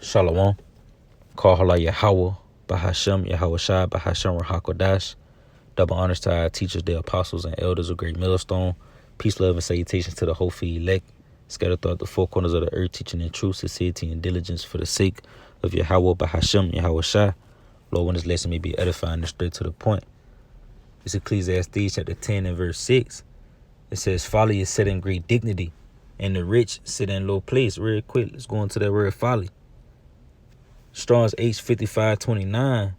Shalom. Call Hala Yahweh, Bahashem, Yahweh Shai, Bahashem, Rahakodash. Double honors to our teachers, the apostles, and elders of Great Millstone. Peace, love, and salutations to the whole feed elect, scattered throughout the four corners of the earth, teaching in truth, sincerity, and diligence for the sake of Yahweh, Bahashem, Yahweh Shai. Lord, when this lesson may be edifying and straight to the point. It's Ecclesiastes chapter 10 and verse 6. It says, Folly is set in great dignity, and the rich sit in low place. Real quick, let's go into that word folly. Strong's H5529.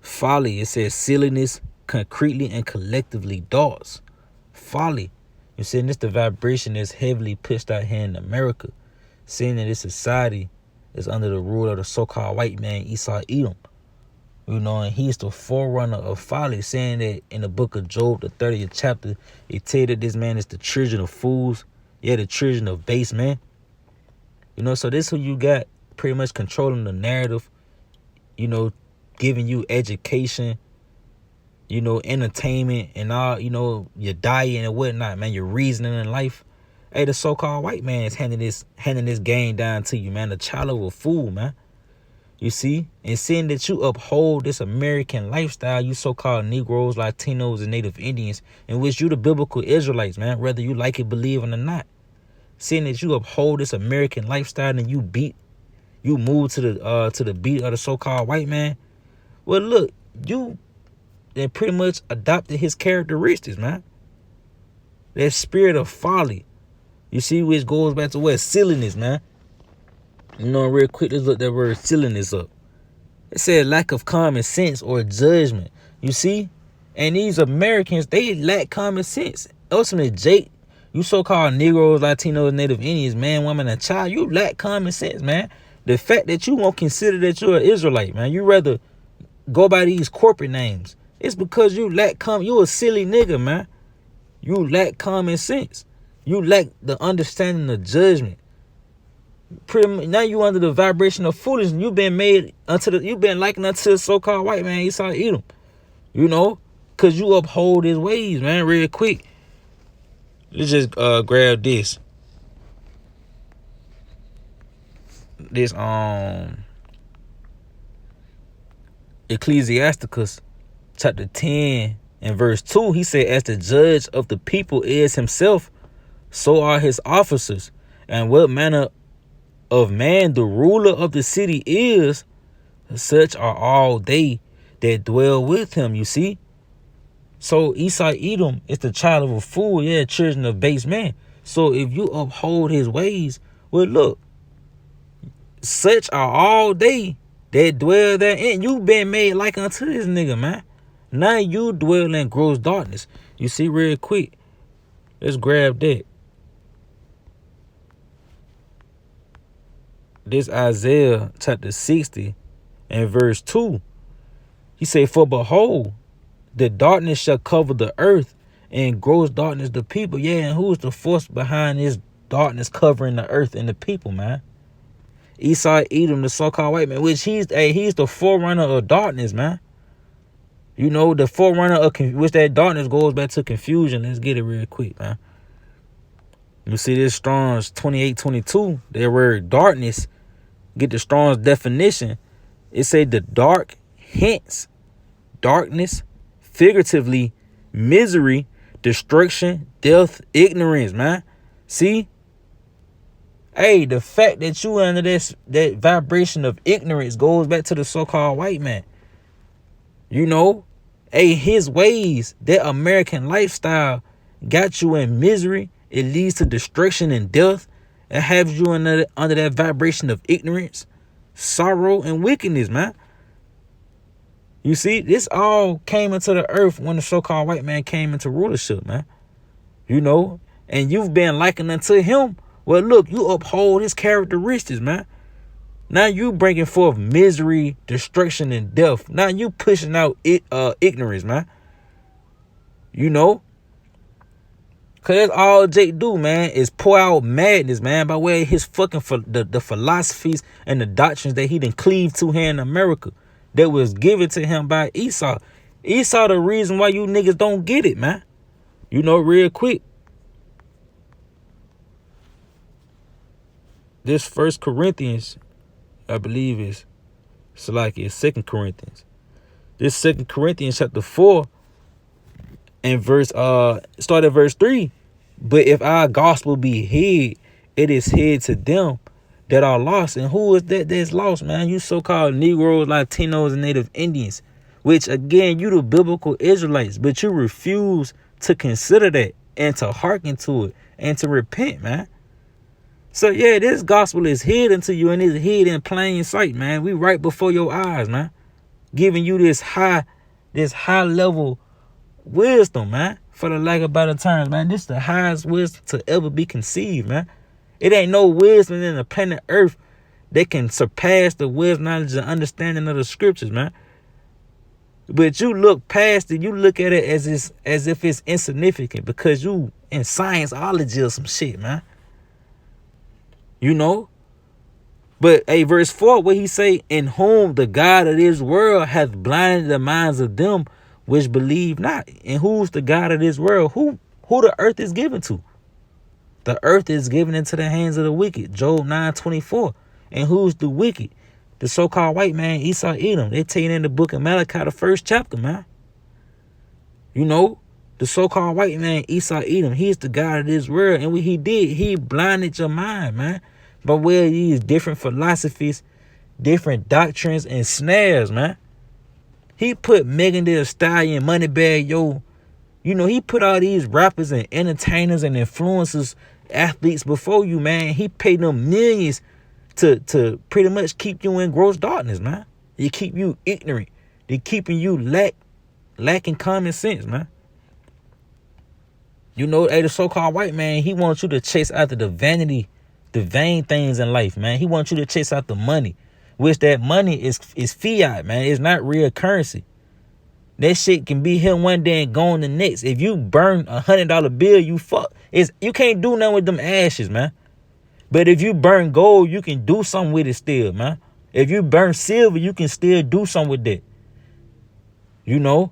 Folly, it says silliness, concretely and collectively darts. Folly. You're saying this the vibration that's heavily pushed out here in America. Seeing that this society is under the rule of the so-called white man Esau Edom. You know, and he's the forerunner of folly, saying that in the book of Job, the 30th chapter, it tells that this man is the children of fools, the children of base men. You know, so this who you got pretty much controlling the narrative, you know, giving you education, you know, entertainment and all, you know, your diet and whatnot, man, your reasoning in life. Hey, the so-called white man is handing this game down to you, man, the child of a fool, man. You see, and seeing that you uphold this American lifestyle, you so-called Negroes, Latinos, and Native Indians, in which you the biblical Israelites, man, whether you like it, believe it or not. Seeing that you uphold this American lifestyle and you move to the beat of the so-called white man. Well, look, you pretty much adopted his characteristics, man. That spirit of folly. You see, which goes back to what? Silliness, man. You know, real quick, let's look that word silliness up. It said lack of common sense or judgment. You see? And these Americans, they lack common sense. Ultimately, Jake, you so-called Negroes, Latinos, Native Indians, man, woman, and child, you lack common sense, man. The fact that you won't consider that you're an Israelite, man, you rather go by these corporate names. It's because you you a silly nigga, man. You lack common sense. You lack the understanding of judgment. Pretty much, now you under the vibration of foolishness. You've been likened unto the so-called white man Esau Edom. You know, cause you uphold his ways, man. Real quick, let's just grab this Ecclesiasticus chapter 10 and verse 2. He said, as the judge of the people is himself, so are his officers, and what manner of man the ruler of the city is, such are all they that dwell with him. You see, so Esau Edom is the child of a fool, children of base man. So if you uphold his ways, well, look, such are all they that dwell therein. You been made like unto this nigga, man. Now you dwell in gross darkness. You see, real quick, let's grab that. This Isaiah chapter 60 and verse 2. He said, for behold, the darkness shall cover the earth, and gross darkness the people. And who's the force behind this darkness covering the earth and the people, man? Esau Edom, the so-called white man, which he's the forerunner of darkness, man. You know, the forerunner of which that darkness goes back to confusion. Let's get it real quick, man. You see this Strong's 2822, that word darkness, get the Strong's definition. It say the dark, hence darkness, figuratively misery, destruction, death, ignorance, man. See? Hey, the fact that you under that vibration of ignorance goes back to the so-called white man. You know? Hey, his ways, that American lifestyle got you in misery. It leads to destruction and death. It has you under that vibration of ignorance, sorrow, and wickedness, man. You see, this all came into the earth when the so-called white man came into rulership, man. You know, and you've been likened unto him. Well, look, you uphold his characteristics, man. Now you bringing forth misery, destruction, and death. Now you pushing out ignorance, man. You know? Cause that's all Jake do, man, is pour out madness, man, by way of his fucking the philosophies and the doctrines that he done cleaved to here in America that was given to him by Esau. Esau the reason why you niggas don't get it, man. You know, real quick. This 1 Corinthians I believe it's 2 Corinthians. This 2 Corinthians chapter 4 and start at verse 3. But if our gospel be hid, it is hid to them that are lost. And who is that that's lost, man? You so-called Negroes, Latinos, and Native Indians, which again, you the biblical Israelites, but you refuse to consider that and to hearken to it and to repent, man. So yeah, this gospel is hidden to you and it's hid in plain sight, man. We right before your eyes, man. Giving you this high level wisdom, man. For the lack of better terms, man. This is the highest wisdom to ever be conceived, man. It ain't no wisdom in the planet Earth that can surpass the wisdom, knowledge, and understanding of the scriptures, man. But you look past it, you look at it as if it's insignificant because you in scienceology or some shit, man. You know? But verse 4, what he say, in whom the God of this world hath blinded the minds of them which believe not. And who's the God of this world? Who the earth is given to? The earth is given into the hands of the wicked. Job 9:24. And who's the wicked? The so-called white man, Esau, Edom. They tell you in the book of Malachi, the 1st chapter, man. You know, the so-called white man, Esau, Edom, he's the God of this world. And what he did, he blinded your mind, man. But where these different philosophies, different doctrines, and snares, man. He put Megan Thee Stallion, Moneybag Yo. You know, he put all these rappers and entertainers and influencers, athletes before you, man. He paid them millions to pretty much keep you in gross darkness, man. They keep you ignorant. They keeping you lacking common sense, man. You know, the so-called white man, he wants you to chase after the vanity, the vain things in life, man. He wants you to chase after money, which that money is fiat, man. It's not real currency. That shit can be here one day and gone the next. If you burn $100 bill, you fuck. You can't do nothing with them ashes, man. But if you burn gold, you can do something with it still, man. If you burn silver, you can still do something with that. You know?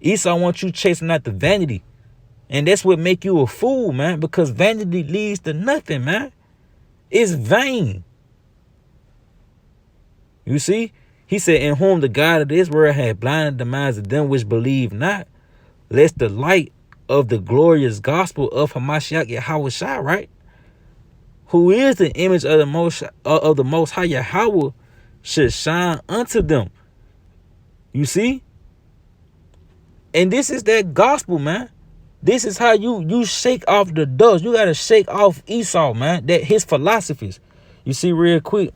Esau wants you chasing after vanity. And that's what make you a fool, man. Because vanity leads to nothing, man. It's vain. You see? He said, in whom the God of this world had blinded the minds of them which believe not, lest the light of the glorious gospel of Hamashiach Yahweh, right? Who is the image of the most high Yahweh should shine unto them. You see? And this is that gospel, man. This is how you shake off the dust. You got to shake off Esau, man. That his philosophies. You see, real quick.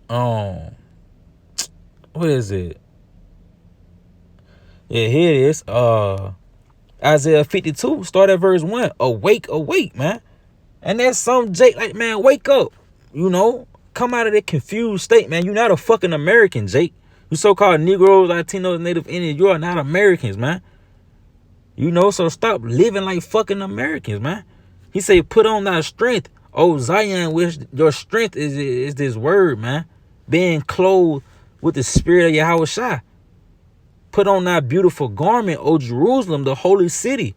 What is it? Yeah, here it is. Isaiah 52, start at verse 1. Awake, awake, man. And that's some Jake, like, man, wake up. You know, come out of that confused state, man. You're not a fucking American, Jake. You so-called Negroes, Latinos, Native Indians, you are not Americans, man. You know, so stop living like fucking Americans, man. He said, put on thy strength, O Zion, which your strength is this word, man. Being clothed with the spirit of Yahweh. Put on thy beautiful garment, O Jerusalem, the holy city.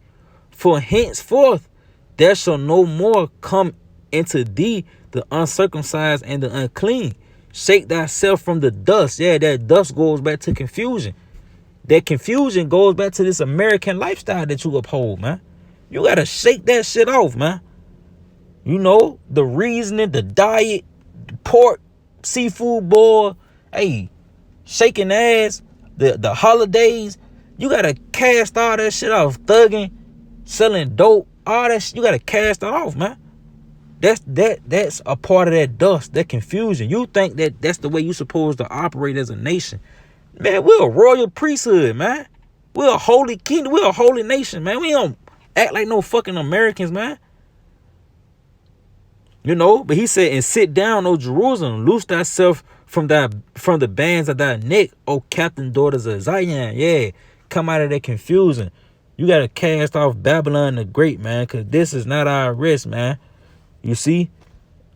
For henceforth there shall no more come into thee the uncircumcised and the unclean. Shake thyself from the dust. Yeah, that dust goes back to confusion. That confusion goes back to this American lifestyle that you uphold, man. You got to shake that shit off, man. You know, the reasoning, the diet, the pork, seafood boil, hey, shaking ass, the holidays. You got to cast all that shit off. Thugging, selling dope, all that shit. You got to cast it off, man. That's a part of that dust, that confusion. You think that that's the way you're supposed to operate as a nation. Man, we're a royal priesthood, man. We're a holy kingdom. We're a holy nation, man. We don't act like no fucking Americans, man. You know, but he said, and sit down, O Jerusalem, loose thyself from the bands of thy neck, O captain daughters of Zion. Yeah, come out of that confusion. You got to cast off Babylon the Great, man, because this is not our rest, man. You see,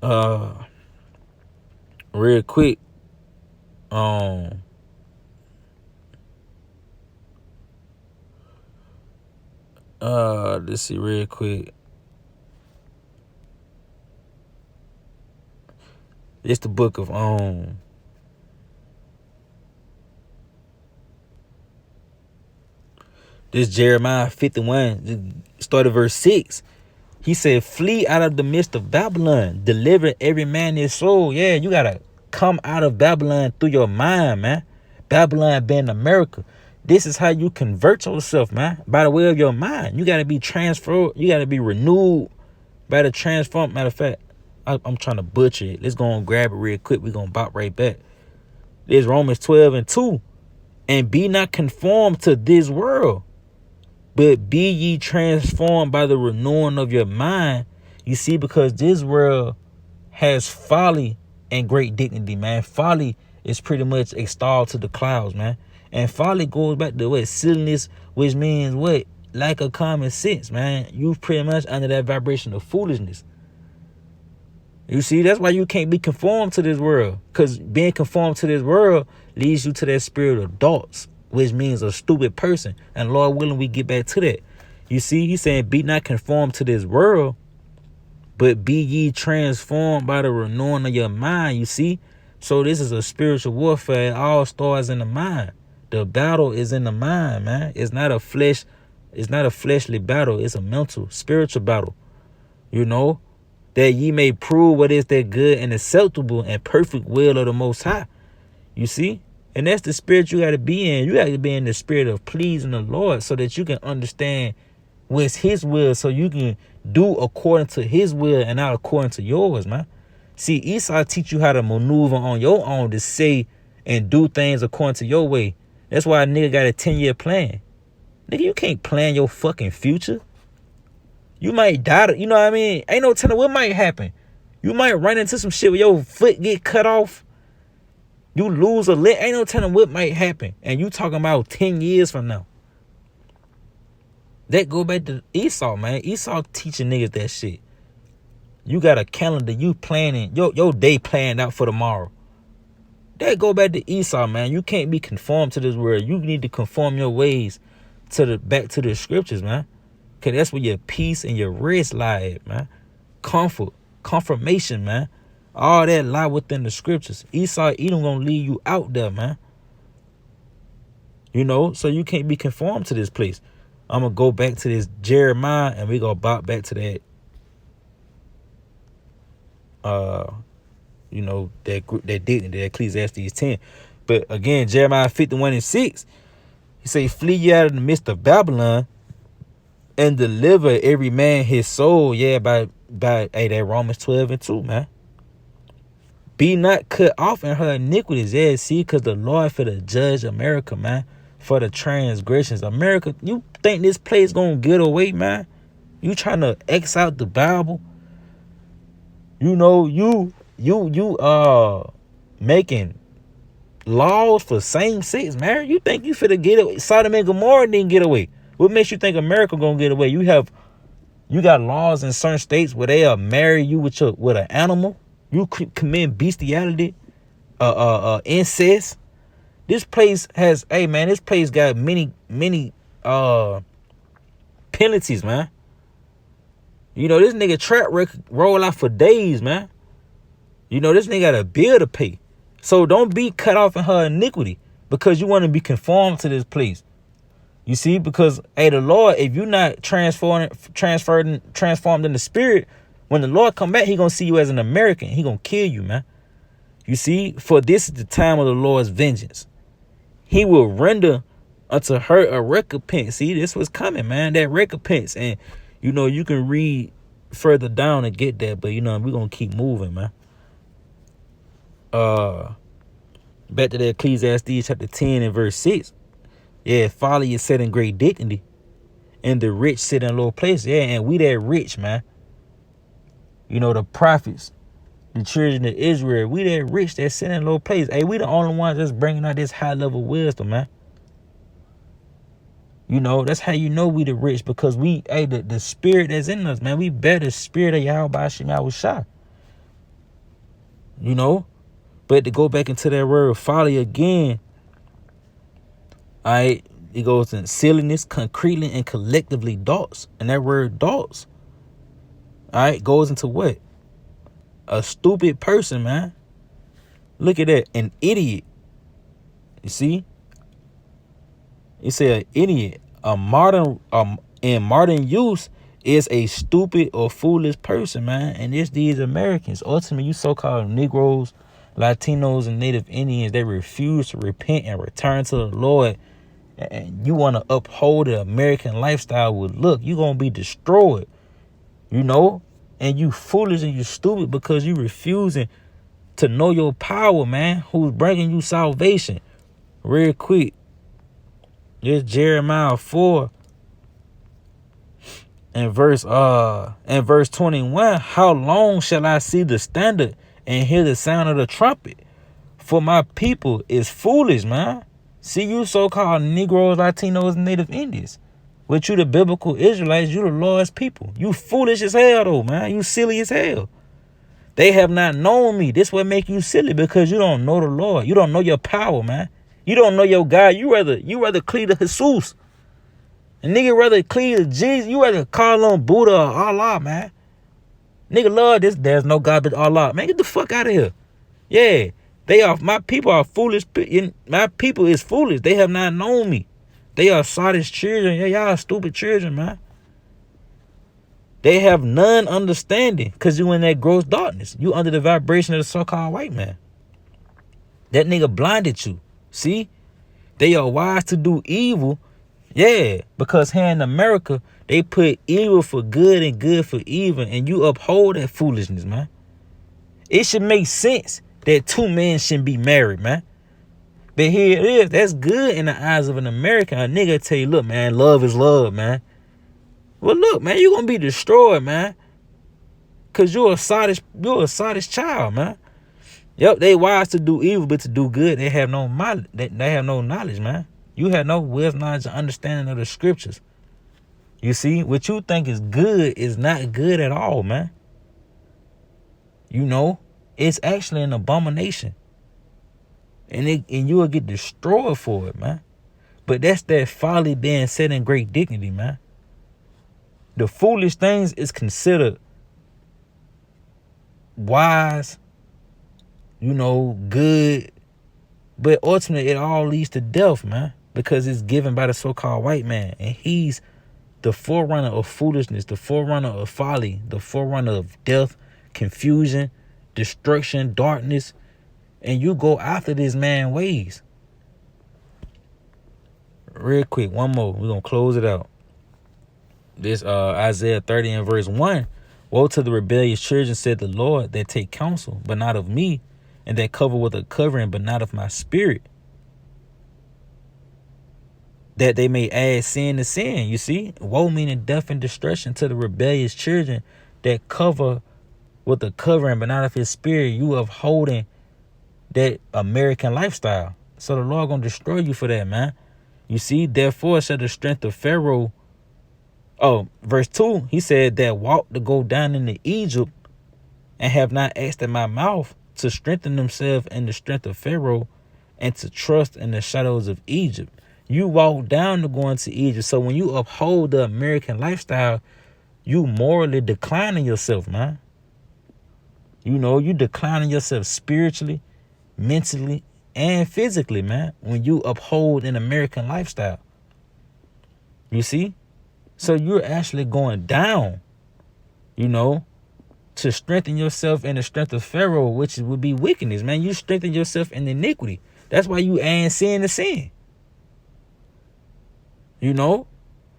real quick, let's see real quick. It's the book of this Jeremiah 51, started verse 6. He said, flee out of the midst of Babylon. Deliver every man his soul. Yeah, you got to come out of Babylon through your mind, man. Babylon being America. This is how you convert yourself, man. By the way of your mind. You got to be transferred. You got to be renewed by the transform. Matter of fact, I'm trying to butcher it. Let's go and grab it real quick. We're going to bop right back. There's Romans 12:2. And be not conformed to this world, but be ye transformed by the renewing of your mind. You see, because this world has folly and great dignity, man. Folly is pretty much extolled to the clouds, man. And folly goes back to what? Silliness, which means what? Lack of common sense, man. You pretty much under that vibration of foolishness. You see, that's why you can't be conformed to this world. Because being conformed to this world leads you to that spirit of thoughts, which means a stupid person. And Lord willing, we get back to that. You see, he's saying, be not conformed to this world, but be ye transformed by the renewing of your mind. You see? So this is a spiritual warfare. It all starts in the mind. The battle is in the mind, man. It's not a fleshly battle. It's a mental, spiritual battle. You know? That ye may prove what is that good and acceptable and perfect will of the Most High. You see? And that's the spirit you got to be in. You got to be in the spirit of pleasing the Lord so that you can understand what's his will, so you can do according to his will and not according to yours, man. See, Esau teach you how to maneuver on your own to say and do things according to your way. That's why a nigga got a 10-year plan. Nigga, you can't plan your fucking future. You might die. You know what I mean? Ain't no telling what might happen. You might run into some shit where your foot get cut off. You lose a leg. Ain't no telling what might happen. And you talking about 10 years from now. That go back to Esau, man. Esau teaching niggas that shit. You got a calendar. You planning. Your day planned out for tomorrow. That go back to Esau, man. You can't be conformed to this world. You need to conform your ways back to the scriptures, man. Cause that's where your peace and your rest lie at, man. Comfort, confirmation, man. All that lie within the scriptures. Esau, Edom gonna leave you out there, man. You know, so you can't be conformed to this place. I'm gonna go back to this Jeremiah, and we gonna bop back to that. You know, that dignity, that Ecclesiastes 10. But again, Jeremiah 51:6, he say, flee ye out of the midst of Babylon, and deliver every man his soul. Yeah, by that Romans 12:2, man. Be not cut off in her iniquities. Yeah, see, because the Lord for the judge America, man, for the transgressions. America, you think this place gonna get away, man? You trying to X out the Bible? You know, you making laws for same-sex marriage. You think you finna get away? Sodom and Gomorrah didn't get away. What makes you think America gonna get away? You got laws in certain states where they'll marry you with an animal. You commit bestiality, incest. This place has, hey man, this place got many penalties, man. You know, this nigga track record roll out for days, man. You know, this nigga got a bill to pay. So don't be cut off in her iniquity because you want to be conformed to this place. You see, because hey, the Lord, if you're not transformed in the spirit, when the Lord come back, he gonna see you as an American. He gonna kill you, man. You see, for this is the time of the Lord's vengeance. He will render unto her a recompense. See, this was coming, man. That recompense, and you know you can read further down and get that, but you know we're gonna keep moving, man. Back to the Ecclesiastes chapter 10 and verse 6. Yeah, folly is set in great dignity, and the rich sit in low place. Yeah, and we that rich, man. You know, the prophets, the children of Israel, we that rich that sit in low place. Hey, we the only ones that's bringing out this high level wisdom, man. You know, that's how you know we the rich, because we, hey, the spirit that's in us, man, we bear the spirit of Yahweh Hashem Yahushua. You know, but to go back into that word folly again, all right, it goes in silliness, concretely and collectively thoughts. And that word thoughts, all right, goes into what? A stupid person, man. Look at that. An idiot. You see? It said an idiot. In modern use is a stupid or foolish person, man. And it's these Americans. Ultimately, you so-called Negroes, Latinos, and Native Indians, they refuse to repent and return to the Lord. And you want to uphold the American lifestyle with, look, you're going to be destroyed. You know? And you foolish and you stupid because you refusing to know your power, man, who's bringing you salvation. Real quick. This Jeremiah 4 and verse 21. How long shall I see the standard and hear the sound of the trumpet? For my people is foolish, man. See, you so-called Negroes, Latinos, and Native Indians. But you the biblical Israelites, you the Lord's people. You foolish as hell, though, man. You silly as hell. They have not known me. This what make you silly, because you don't know the Lord. You don't know your power, man. You don't know your God. You rather cleave to Jesus. A nigga rather cleave to Jesus. You rather call on Buddha or Allah, man. Nigga love this. There's no God but Allah. Man, get the fuck out of here. Yeah. My people are foolish. My people is foolish. They have not known me. They are sottish children. Yeah, y'all are stupid children, man. They have none understanding because you in that gross darkness. You under the vibration of the so-called white man. That nigga blinded you. See? They are wise to do evil. Yeah, because here in America, they put evil for good and good for evil, and you uphold that foolishness, man. It should make sense that two men shouldn't be married, man. But here it is. That's good in the eyes of an American. A nigga tell you, look, man, love is love, man. Well, look, man, you're going to be destroyed, man. Because you're a sottish child, man. Yep, they wise to do evil, but to do good, they have no knowledge, man. You have no wisdom, knowledge, and understanding of the scriptures. You see, what you think is good is not good at all, man. You know, it's actually an abomination. And you will get destroyed for it, man. But that's that folly being set in great dignity, man. The foolish things is considered wise, you know, good. But ultimately, it all leads to death, man. Because it's given by the so-called white man. And he's the forerunner of foolishness, the forerunner of folly, the forerunner of death, confusion, destruction, darkness. And you go after this man's ways. Real quick, one more. We're going to close it out. This Isaiah 30 and verse 1. Woe to the rebellious children, said the Lord, that take counsel, but not of me, and that cover with a covering, but not of my spirit, that they may add sin to sin. You see, woe meaning death and destruction to the rebellious children that cover with a covering, but not of his spirit. You upholding that American lifestyle. So the Lord gonna destroy you for that, man. You see, therefore shall the strength of Pharaoh. Oh, verse 2, he said that walk to go down into Egypt and have not asked at my mouth to strengthen themselves in the strength of Pharaoh and to trust in the shadows of Egypt. You walk down to go into Egypt. So when you uphold the American lifestyle, you morally declining yourself, man. You know, you declining yourself spiritually, mentally, and physically, man, when you uphold an American lifestyle. You see? So you're actually going down, you know, to strengthen yourself in the strength of Pharaoh, which would be wickedness, man. You strengthen yourself in iniquity. That's why you add sin to sin. You know?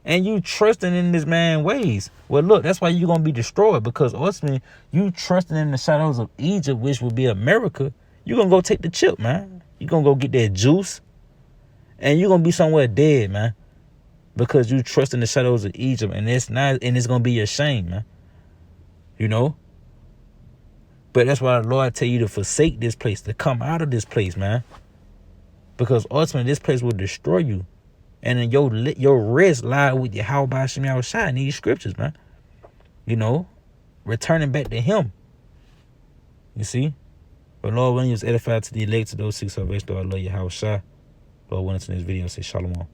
And you trusting in this man's ways. Well, look, that's why you're going to be destroyed, because ultimately you trusting in the shadows of Egypt, which would be America. You're going to go take the chip, man. You're going to go get that juice. And you're going to be somewhere dead, man. Because you trust in the shadows of Egypt. And it's going to be your shame, man. You know? But that's why the Lord tell you to forsake this place, to come out of this place, man. Because ultimately this place will destroy you. And then your rest lie with your how by Shem Yahushua in these scriptures, man. You know? Returning back to him. You see? But Lord, when you was edified to the elect, to those six salvation, I love you, Yahushua. Lord, when it's in this video, say shalom.